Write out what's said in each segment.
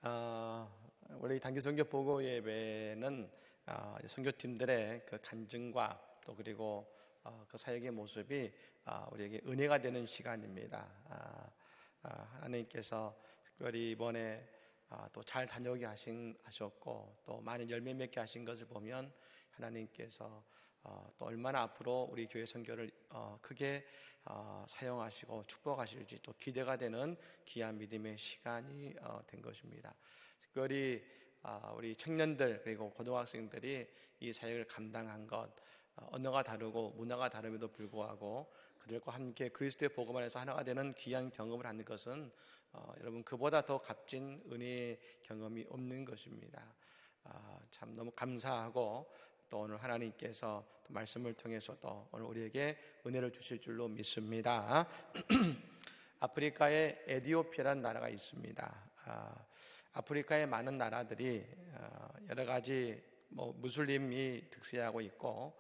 원래 이 단기 선교 보고 예배는 선교팀들의 그 간증과 또 그리고 그 사역의 모습이 우리에게 은혜가 되는 시간입니다. 하나님께서 특별히 이번에 또 잘 다녀오게 하셨고 또 많은 열매 맺게 하신 것을 보면 하나님께서 또 얼마나 앞으로 우리 교회 선교를 크게 사용하시고 축복하실지 또 기대가 되는 귀한 믿음의 시간이 된 것입니다. 특별히 우리 청년들 그리고 고등학생들이 이 사역을 감당한 것, 언어가 다르고 문화가 다름에도 불구하고 그들과 함께 그리스도의 복음 안에서 하나가 되는 귀한 경험을 하는 것은 여러분 그보다 더 값진 은혜의 경험이 없는 것입니다. 참 너무 감사하고 또 오늘 하나님께서 또 말씀을 통해서 또 오늘 우리에게 은혜를 주실 줄로 믿습니다. 아프리카에 에티오피아라는 나라가 있습니다. 아프리카의 많은 나라들이 여러 가지 무슬림이 득세하고 있고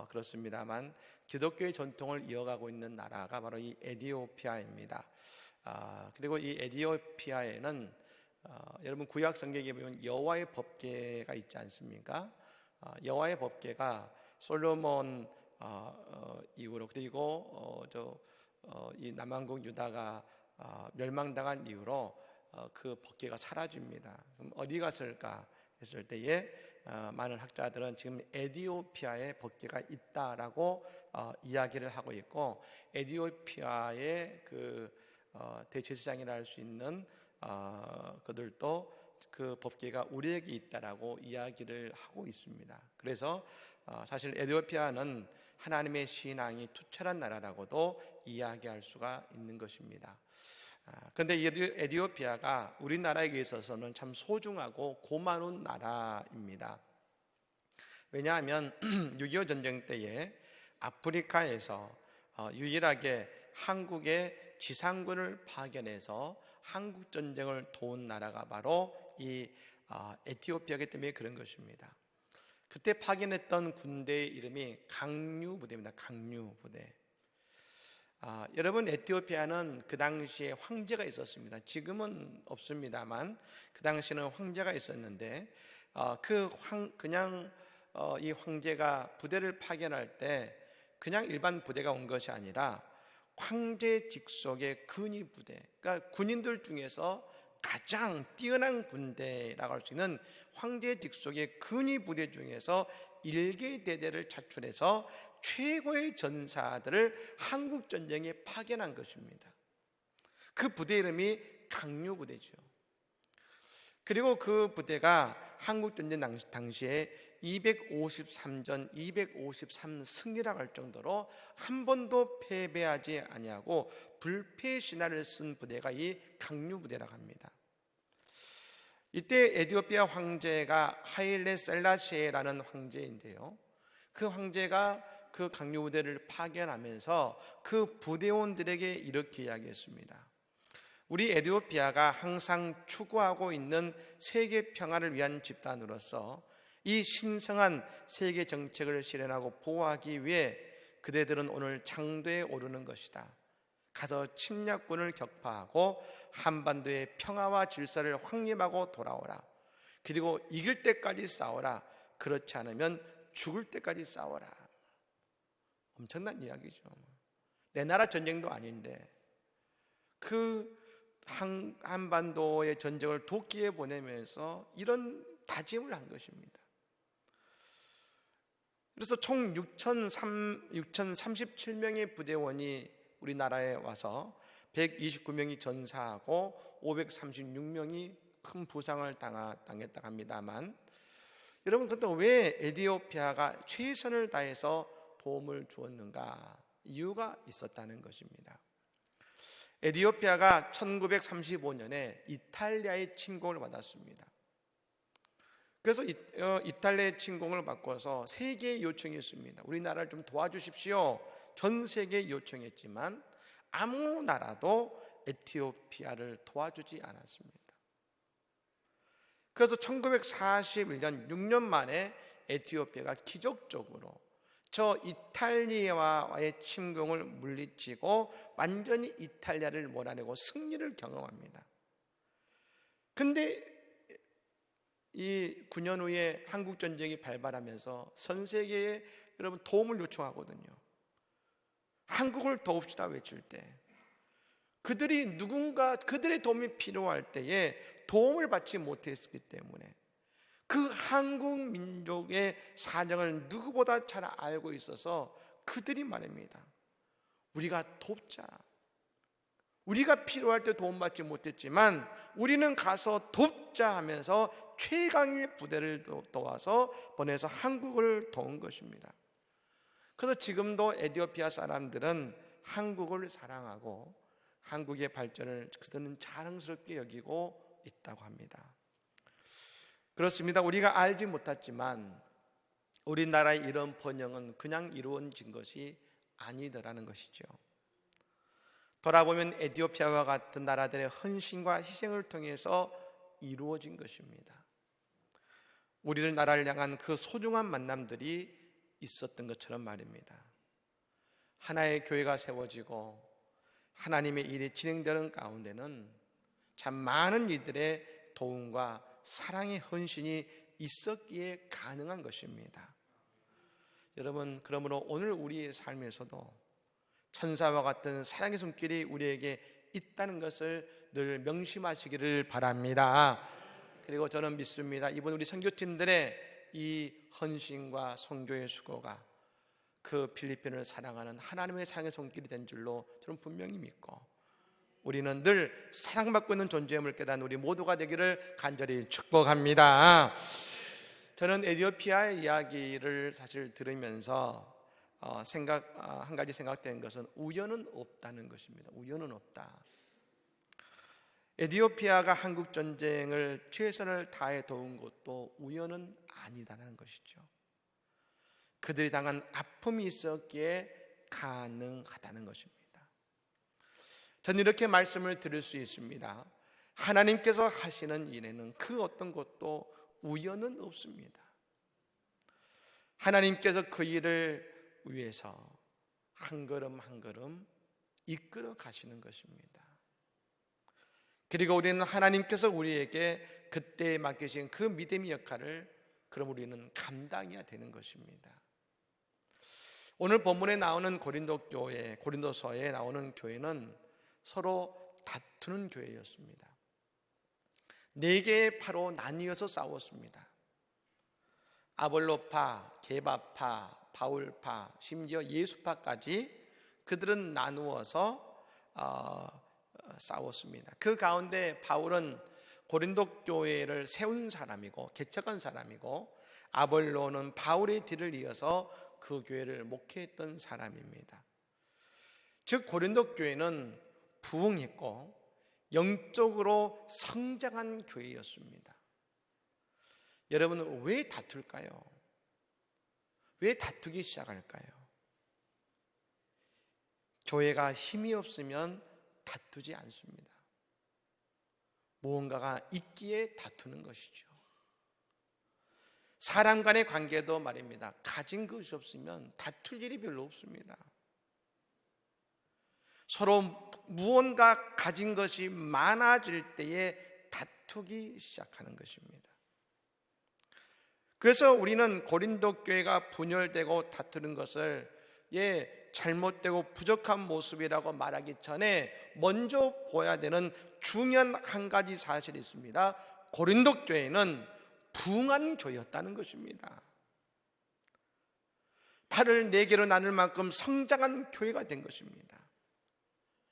그렇습니다만 기독교의 전통을 이어가고 있는 나라가 바로 이 에티오피아입니다. 그리고 이 에티오피아에는 여러분 구약 성경에 보면 여호와의 법궤가 있지 않습니까? 여호와의 법궤가 솔로몬 이후로 그리고 이 남왕국 유다가 멸망당한 이후로 그 법궤가 사라집니다. 그럼 어디 갔을까 했을 때에 많은 학자들은 지금 에티오피아에 법궤가 있다라고 이야기를 하고 있고 에티오피아의 그 대제사장이라 할 수 있는 그들도 그 법궤가 우리에게 있다라고 이야기를 하고 있습니다. 그래서 사실 에티오피아는 하나님의 신앙이 투철한 나라라고도 이야기할 수가 있는 것입니다. 그런데 에티오피아가 우리나라에 있어서는 참 소중하고 고마운 나라입니다. 왜냐하면 6.25 전쟁 때에 아프리카에서 유일하게 한국의 지상군을 파견해서 한국 전쟁을 도운 나라가 바로 이 에티오피아이기 때문에 그런 것입니다. 그때 파견했던 군대의 이름이 강류부대입니다. 강류부대. 여러분 에티오피아는 그 당시에 황제가 있었습니다. 지금은 없습니다만 그 당시에는 황제가 있었는데 이 황제가 부대를 파견할 때 그냥 일반 부대가 온 것이 아니라 황제 직속의 근위 부대, 그러니까 군인들 중에서 가장 뛰어난 군대라고 할 수 있는 황제 직속의 근위 부대 중에서 일개 대대를 차출해서 최고의 전사들을 한국 전쟁에 파견한 것입니다. 그 부대 이름이 강류부대죠. 그리고 그 부대가 한국 전쟁 당시에 253전 253승리라고 할 정도로 한 번도 패배하지 아니하고 불패 신화를 쓴 부대가 이 강류부대라고 합니다. 이때 에티오피아 황제가 하일레 셀라시에라는 황제인데요, 그 황제가 그 강류부대를 파견하면서 그 부대원들에게 이렇게 이야기했습니다. 우리 에티오피아가 항상 추구하고 있는 세계 평화를 위한 집단으로서 이 신성한 세계 정책을 실현하고 보호하기 위해 그대들은 오늘 장도에 오르는 것이다. 가서 침략군을 격파하고 한반도의 평화와 질서를 확립하고 돌아오라. 그리고 이길 때까지 싸워라. 그렇지 않으면 죽을 때까지 싸워라. 엄청난 이야기죠. 내 나라 전쟁도 아닌데 그 한반도의 전쟁을 도끼에 보내면서 이런 다짐을 한 것입니다. 그래서 총 6,037명의 부대원이 우리나라에 와서 129명이 전사하고 536명이 큰 부상을 당했다고 합니다만, 여러분 그런데 왜 에티오피아가 최선을 다해서 도움을 주었는가? 이유가 있었다는 것입니다. 에티오피아가 1935년에 이탈리아의 침공을 받았습니다. 그래서 이탈리아의 침공을 받고서 세계의 요청이 있습니다. 우리나라를 좀 도와주십시오. 전 세계에 요청했지만 아무 나라도 에티오피아를 도와주지 않았습니다. 그래서 1941년 6년 만에 에티오피아가 기적적으로 저 이탈리아와의 침공을 물리치고 완전히 이탈리아를 몰아내고 승리를 경험합니다. 근데 이 9년 후에 한국 전쟁이 발발하면서 전 세계에 여러분 도움을 요청하거든요. 한국을 도웁시다 외칠 때 그들이 누군가 그들의 도움이 필요할 때에 도움을 받지 못했기 때문에 그 한국 민족의 사정을 누구보다 잘 알고 있어서 그들이 말합니다. 우리가 돕자. 우리가 필요할 때 도움받지 못했지만 우리는 가서 돕자 하면서 최강의 부대를 도와서 보내서 한국을 도운 것입니다. 그래서 지금도 에티오피아 사람들은 한국을 사랑하고 한국의 발전을 그들은 자랑스럽게 여기고 있다고 합니다. 그렇습니다. 우리가 알지 못했지만 우리나라의 이런 번영은 그냥 이루어진 것이 아니더라는 것이죠. 돌아보면 에티오피아와 같은 나라들의 헌신과 희생을 통해서 이루어진 것입니다. 우리를 나라를 향한 그 소중한 만남들이 있었던 것처럼 말입니다. 하나의 교회가 세워지고 하나님의 일이 진행되는 가운데는 참 많은 이들의 도움과 사랑의 헌신이 있었기에 가능한 것입니다. 여러분, 그러므로 오늘 우리의 삶에서도 천사와 같은 사랑의 손길이 우리에게 있다는 것을 늘 명심하시기를 바랍니다. 그리고 저는 믿습니다. 이번 우리 선교팀들의 이 헌신과 선교의 수고가 그 필리핀을 사랑하는 하나님의 사랑의 손길이 된 줄로 저는 분명히 믿고 우리는 늘 사랑받고 있는 존재임을 깨닫는 우리 모두가 되기를 간절히 축복합니다. 저는 에티오피아의 이야기를 사실 들으면서 한 가지 생각된 것은 우연은 없다는 것입니다. 우연은 없다. 에티오피아가 한국 전쟁을 최선을 다해 도운 것도 우연은 아니다라는 것이죠. 그들이 당한 아픔이 있었기에 가능하다는 것입니다. 저는 이렇게 말씀을 드릴 수 있습니다. 하나님께서 하시는 일에는 그 어떤 것도 우연은 없습니다. 하나님께서 그 일을 위해서 한 걸음 한 걸음 이끌어 가시는 것입니다. 그리고 우리는 하나님께서 우리에게 그때 맡기신 그 믿음의 역할을 그럼 우리는 감당해야 되는 것입니다. 오늘 본문에 나오는 고린도서에 나오는 교회는 서로 다투는 교회였습니다. 4개의 파로 나뉘어서 싸웠습니다. 아볼로파, 게바파, 바울파, 심지어 예수파까지 그들은 나누어서 싸웠습니다. 그 가운데 바울은 고린도 교회를 세운 사람이고 개척한 사람이고 아볼로는 바울의 뒤를 이어서 그 교회를 목회했던 사람입니다. 즉 고린도 교회는 부흥했고 영적으로 성장한 교회였습니다. 여러분은 왜 다툴까요? 왜 다투기 시작할까요? 교회가 힘이 없으면 다투지 않습니다. 무언가가 있기에 다투는 것이죠. 사람 간의 관계도 말입니다. 가진 것이 없으면 다툴 일이 별로 없습니다. 서로 무언가 가진 것이 많아질 때에 다투기 시작하는 것입니다. 그래서 우리는 고린도 교회가 분열되고 다투는 것을 잘못되고 부족한 모습이라고 말하기 전에 먼저 보아야 되는 중요한 한 가지 사실이 있습니다. 고린도 교회는 부흥한 교회였다는 것입니다. 팔을 4개로 나눌 만큼 성장한 교회가 된 것입니다.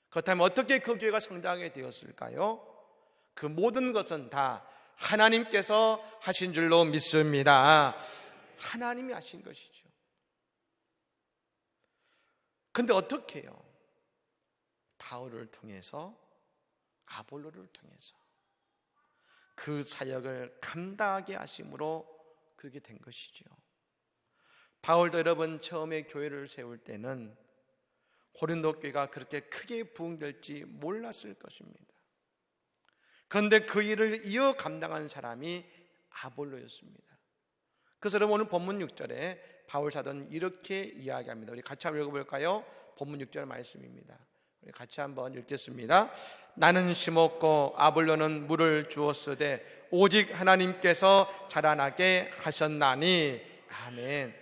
그렇다면 어떻게 그 교회가 성장하게 되었을까요? 그 모든 것은 다 하나님께서 하신 줄로 믿습니다. 하나님이 하신 것이죠. 그런데 어떻게 해요? 바울을 통해서, 아볼로를 통해서 그 사역을 감당하게 하심으로 그렇게 된 것이죠. 바울도 여러분 처음에 교회를 세울 때는 고린도 교회가 그렇게 크게 부흥될지 몰랐을 것입니다. 그런데 그 일을 이어 감당한 사람이 아볼로였습니다. 그래서 여러분 오늘 본문 6절에 바울 사도는 이렇게 이야기합니다. 우리 같이 한번 읽어볼까요? 본문 6절 말씀입니다. 우리 같이 한번 읽겠습니다. 나는 심었고 아볼로는 물을 주었으되 오직 하나님께서 자라나게 하셨나니. 아멘.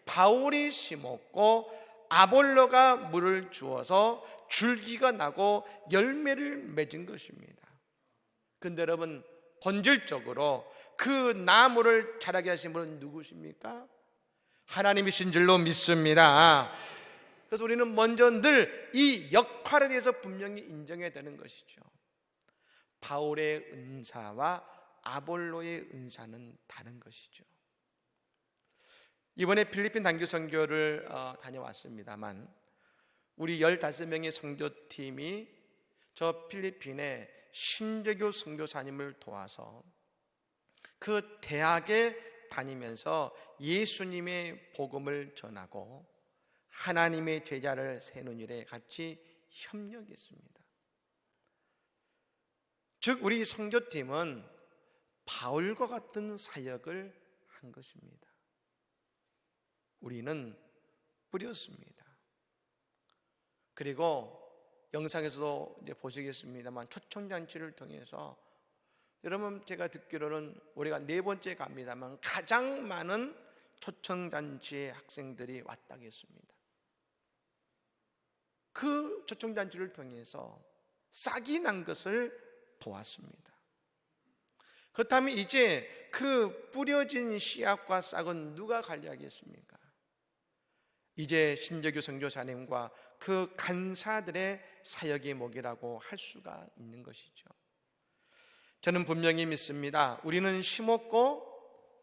바울이 심었고 아볼로가 물을 주어서 줄기가 나고 열매를 맺은 것입니다. 근데 여러분, 본질적으로 그 나무를 자라게 하신 분은 누구십니까? 하나님이신 줄로 믿습니다. 그래서 우리는 먼저 늘 이 역할에 대해서 분명히 인정해야 되는 것이죠. 바울의 은사와 아볼로의 은사는 다른 것이죠. 이번에 필리핀 단기 선교를 다녀왔습니다만 우리 15명의 선교팀이 저 필리핀에 신대교 선교사님을 도와서 그 대학에 다니면서 예수님의 복음을 전하고 하나님의 제자를 세우는 일에 같이 협력했습니다. 즉 우리 선교팀은 바울과 같은 사역을 한 것입니다. 우리는 뿌렸습니다. 그리고 영상에서도 이제 보시겠습니다만 초청잔치를 통해서 여러분, 제가 듣기로는 우리가 4번째 갑니다만 가장 많은 초청잔치에 학생들이 왔다고 했습니다. 그 초청잔치를 통해서 싹이 난 것을 보았습니다. 그렇다면 이제 그 뿌려진 씨앗과 싹은 누가 관리하겠습니까? 이제 신재규 선교사님과 그 간사들의 사역의 목이라고 할 수가 있는 것이죠. 저는 분명히 믿습니다. 우리는 심었고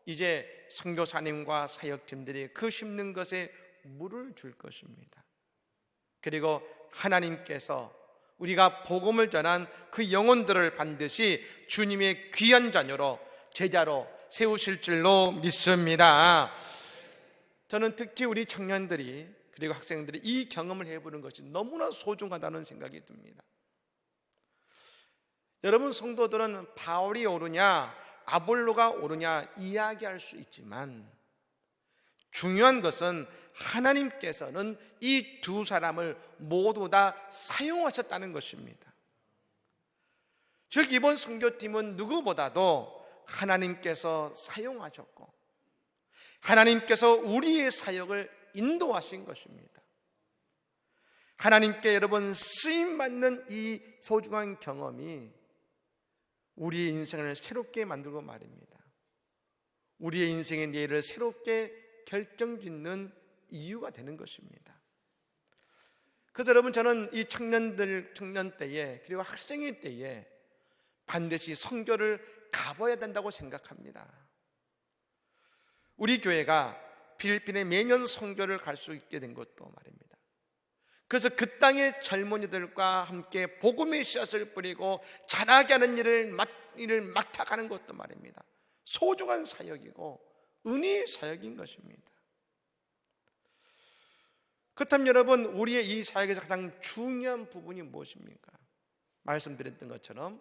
이제 선교사님과 사역팀들이 그 심는 것에 물을 줄 것입니다. 그리고 하나님께서 우리가 복음을 전한 그 영혼들을 반드시 주님의 귀한 자녀로 제자로 세우실 줄로 믿습니다. 저는 특히 우리 청년들이 그리고 학생들이 이 경험을 해보는 것이 너무나 소중하다는 생각이 듭니다. 여러분, 성도들은 바울이 옳으냐 아볼로가 옳으냐 이야기할 수 있지만 중요한 것은 하나님께서는 이 두 사람을 모두 다 사용하셨다는 것입니다. 즉 이번 선교팀은 누구보다도 하나님께서 사용하셨고 하나님께서 우리의 사역을 인도하신 것입니다. 하나님께 여러분 쓰임받는 이 소중한 경험이 우리의 인생을 새롭게 만들고 말입니다. 우리의 인생의 내일을 새롭게 결정짓는 이유가 되는 것입니다. 그래서 여러분, 저는 이 청년 때에 그리고 학생의 때에 반드시 선교를 가봐야 된다고 생각합니다. 우리 교회가 필리핀에 매년 선교를 갈 수 있게 된 것도 말입니다. 그래서 그 땅의 젊은이들과 함께 복음의 씨앗을 뿌리고 자라게 하는 일을 맡아가는 것도 말입니다. 소중한 사역이고 은혜의 사역인 것입니다. 그렇다면 여러분, 우리의 이 사역에서 가장 중요한 부분이 무엇입니까? 말씀드렸던 것처럼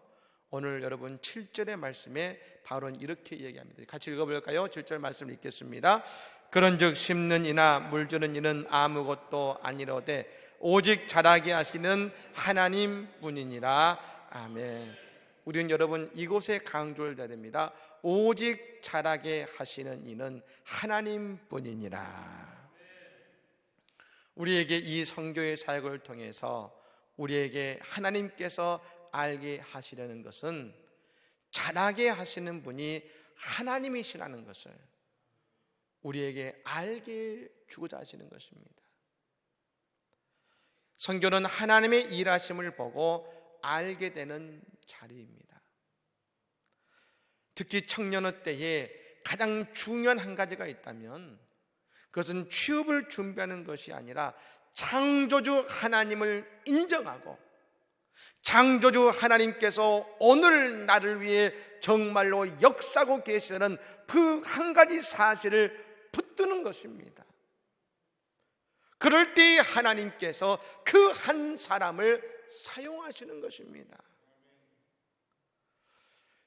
오늘 여러분 7절의 말씀에 바울은 이렇게 얘기합니다. 같이 읽어볼까요? 7절 말씀을 읽겠습니다. 그런즉 심는 이나 물주는 이는 아무것도 아니로되 오직 자라게 하시는 하나님뿐이니라. 아멘. 우리는 여러분 이곳에 강조를 해야 됩니다. 오직 자라게 하시는 이는 하나님뿐이니라. 우리에게 이 선교의 사역을 통해서 우리에게 하나님께서 알게 하시려는 것은 자라게 하시는 분이 하나님이시라는 것을 우리에게 알게 주고자 하시는 것입니다. 선교는 하나님의 일하심을 보고 알게 되는 자리입니다. 특히 청년의 때에 가장 중요한 한 가지가 있다면 그것은 취업을 준비하는 것이 아니라 창조주 하나님을 인정하고 창조주 하나님께서 오늘 나를 위해 정말로 역사하고 계시다는 그 한 가지 사실을 붙드는 것입니다. 그럴 때 하나님께서 그 한 사람을 사용하시는 것입니다.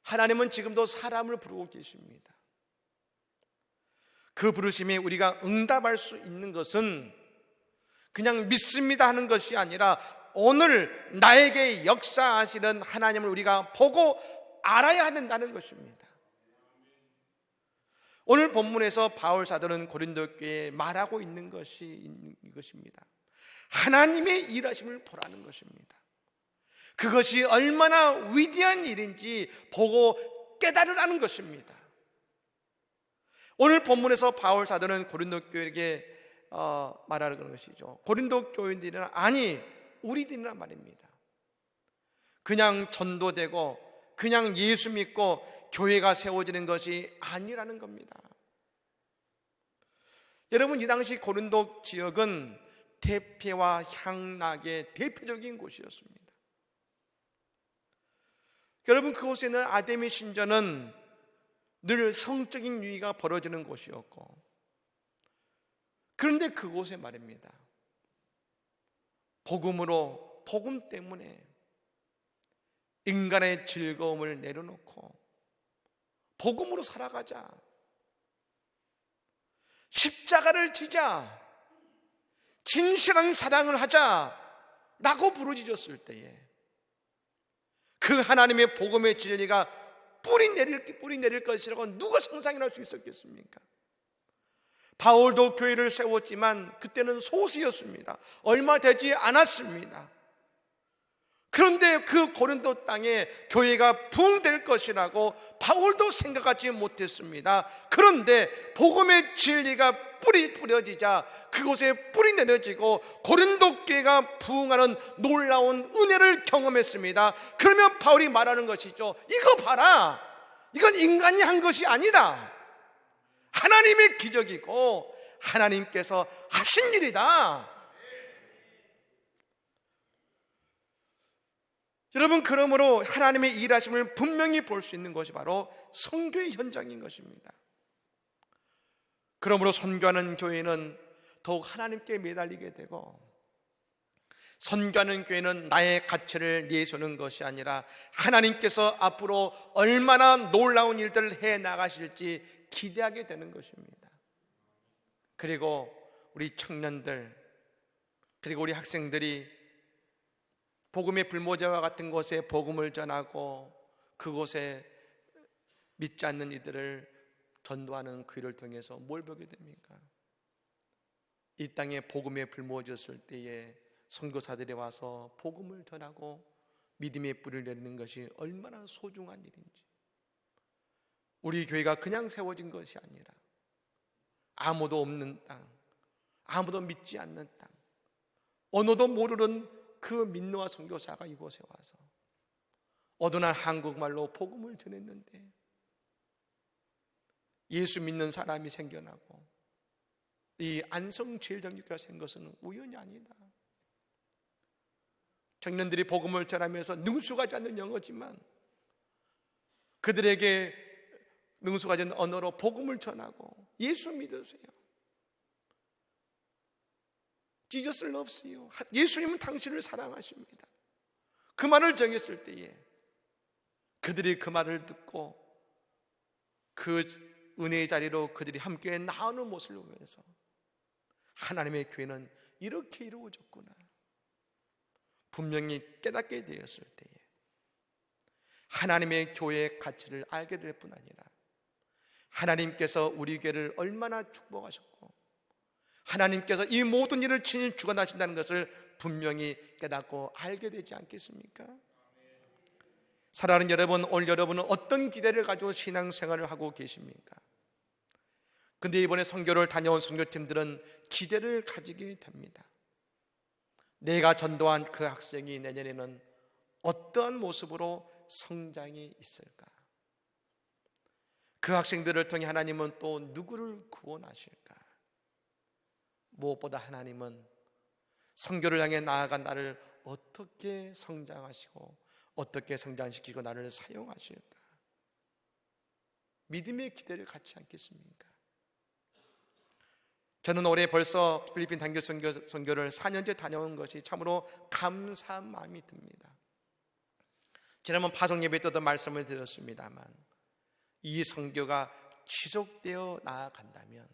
하나님은 지금도 사람을 부르고 계십니다. 그 부르심에 우리가 응답할 수 있는 것은 그냥 믿습니다 하는 것이 아니라 오늘 나에게 역사하시는 하나님을 우리가 보고 알아야 된다는 것입니다. 오늘 본문에서 바울 사도는 고린도 교회에 말하고 있는 것이 이것입니다. 하나님의 일하심을 보라는 것입니다. 그것이 얼마나 위대한 일인지 보고 깨달으라는 것입니다. 오늘 본문에서 바울 사도는 고린도 교회에게 말하는 것이죠. 고린도 교인들이나 아니 우리들이란 말입니다. 그냥 전도되고 그냥 예수 믿고 교회가 세워지는 것이 아니라는 겁니다. 여러분, 이 당시 고린도 지역은 대패와 향락의 대표적인 곳이었습니다. 여러분, 그곳에 있는 아데미 신전은 늘 성적인 유의가 벌어지는 곳이었고, 그런데 그곳에 말입니다, 복음 때문에 인간의 즐거움을 내려놓고 복음으로 살아가자, 십자가를 지자, 진실한 사랑을 하자 라고 부르짖었을 때에 그 하나님의 복음의 진리가 뿌리 내릴 것이라고 누가 상상할 수 있었겠습니까? 바울도 교회를 세웠지만 그때는 소수였습니다. 얼마 되지 않았습니다. 그런데 그 고린도 땅에 교회가 부흥될 것이라고 바울도 생각하지 못했습니다. 그런데 복음의 진리가 뿌려지자 그곳에 뿌리 내려지고 고린도 교회가 부흥하는 놀라운 은혜를 경험했습니다. 그러면 바울이 말하는 것이죠. 이거 봐라, 이건 인간이 한 것이 아니다. 하나님의 기적이고 하나님께서 하신 일이다. 여러분, 그러므로 하나님의 일하심을 분명히 볼 수 있는 것이 바로 선교의 현장인 것입니다. 그러므로 선교하는 교회는 더욱 하나님께 매달리게 되고, 선교하는 교회는 나의 가치를 내세우는 것이 아니라 하나님께서 앞으로 얼마나 놀라운 일들을 해 나가실지 기대하게 되는 것입니다. 그리고 우리 청년들, 그리고 우리 학생들이 복음의 불모자와 같은 곳에 복음을 전하고 그곳에 믿지 않는 이들을 전도하는 그 일을 통해서 뭘 보게 됩니까? 이 땅에 복음의 불모졌을 때에 선교사들이 와서 복음을 전하고 믿음의 뿌리를 내리는 것이 얼마나 소중한 일인지, 우리 교회가 그냥 세워진 것이 아니라 아무도 없는 땅, 아무도 믿지 않는 땅, 언어도 모르는 그 민노아 선교사가 이곳에 와서 어두난 한국말로 복음을 전했는데 예수 믿는 사람이 생겨나고 이 안성제일정교회가 생긴 것은 우연이 아니다. 청년들이 복음을 전하면서 능숙하지 않는 영어지만 그들에게 능숙하지 않는 언어로 복음을 전하고 예수 믿으세요, Jesus loves you, 예수님은 당신을 사랑하십니다, 그 말을 정했을 때에 그들이 그 말을 듣고 그 은혜의 자리로 그들이 함께 나오는 모습을 보면서 하나님의 교회는 이렇게 이루어졌구나 분명히 깨닫게 되었을 때에 하나님의 교회의 가치를 알게 될 뿐 아니라 하나님께서 우리 교회를 얼마나 축복하셨고 하나님께서 이 모든 일을 친히 주관하신다는 것을 분명히 깨닫고 알게 되지 않겠습니까? 사랑하는 여러분, 오늘 여러분은 어떤 기대를 가지고 신앙생활을 하고 계십니까? 근데 이번에 선교를 다녀온 선교팀들은 기대를 가지게 됩니다. 내가 전도한 그 학생이 내년에는 어떠한 모습으로 성장이 있을까? 그 학생들을 통해 하나님은 또 누구를 구원하실까? 무엇보다 하나님은 선교를 향해 나아간 나를 어떻게 성장하시고 어떻게 성장시키고 나를 사용하실까? 믿음의 기대를 갖지 않겠습니까? 저는 올해 벌써 필리핀 단교 선교를 4년째 다녀온 것이 참으로 감사한 마음이 듭니다. 지난번 파송 예배 때도 말씀을 드렸습니다만 이 선교가 지속되어 나아간다면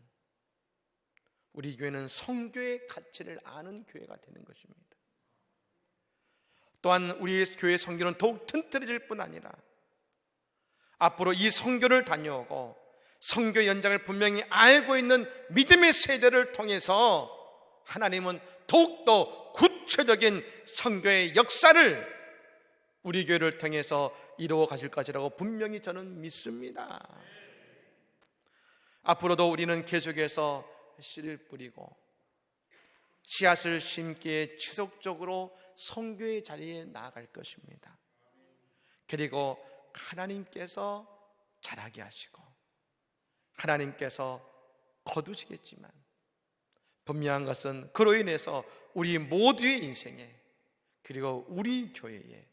우리 교회는 선교의 가치를 아는 교회가 되는 것입니다. 또한 우리 교회 선교는 더욱 튼튼해질 뿐 아니라 앞으로 이 선교를 다녀오고 선교 연장을 분명히 알고 있는 믿음의 세대를 통해서 하나님은 더욱더 구체적인 선교의 역사를 우리 교회를 통해서 이루어 가실 것이라고 분명히 저는 믿습니다. 앞으로도 우리는 계속해서 씨를 뿌리고 씨앗을 심기에 지속적으로 선교의 자리에 나아갈 것입니다. 그리고 하나님께서 자라게 하시고 하나님께서 거두시겠지만 분명한 것은 그로 인해서 우리 모두의 인생에 그리고 우리 교회에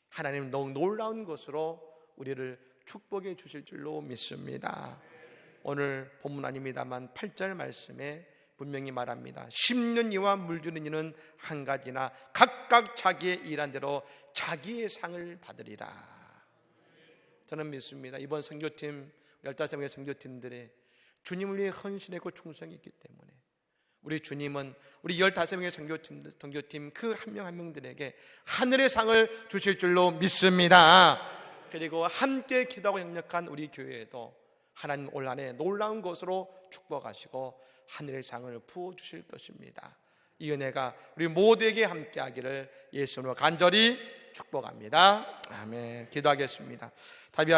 하나님 너무 놀라운 것으로 우리를 축복해 주실 줄로 믿습니다. 오늘 본문 아닙니다만 8절 말씀에 분명히 말합니다. 10년 이와 물주는 이는 한 가지나 각각 자기의 일한 대로 자기의 상을 받으리라. 저는 믿습니다. 이번 선교팀 15명의 선교팀들의 주님을 위해 헌신했고 충성이 있기 때문에 우리 주님은 우리 15명의 선교팀 그 한 명 한 명들에게 하늘의 상을 주실 줄로 믿습니다. 그리고 함께 기도하고 협력한 우리 교회에도 하나님 올 한해 놀라운 것으로 축복하시고 하늘의 상을 부어주실 것입니다. 이 은혜가 우리 모두에게 함께하기를 예수님으로 간절히 축복합니다. 아멘. 기도하겠습니다.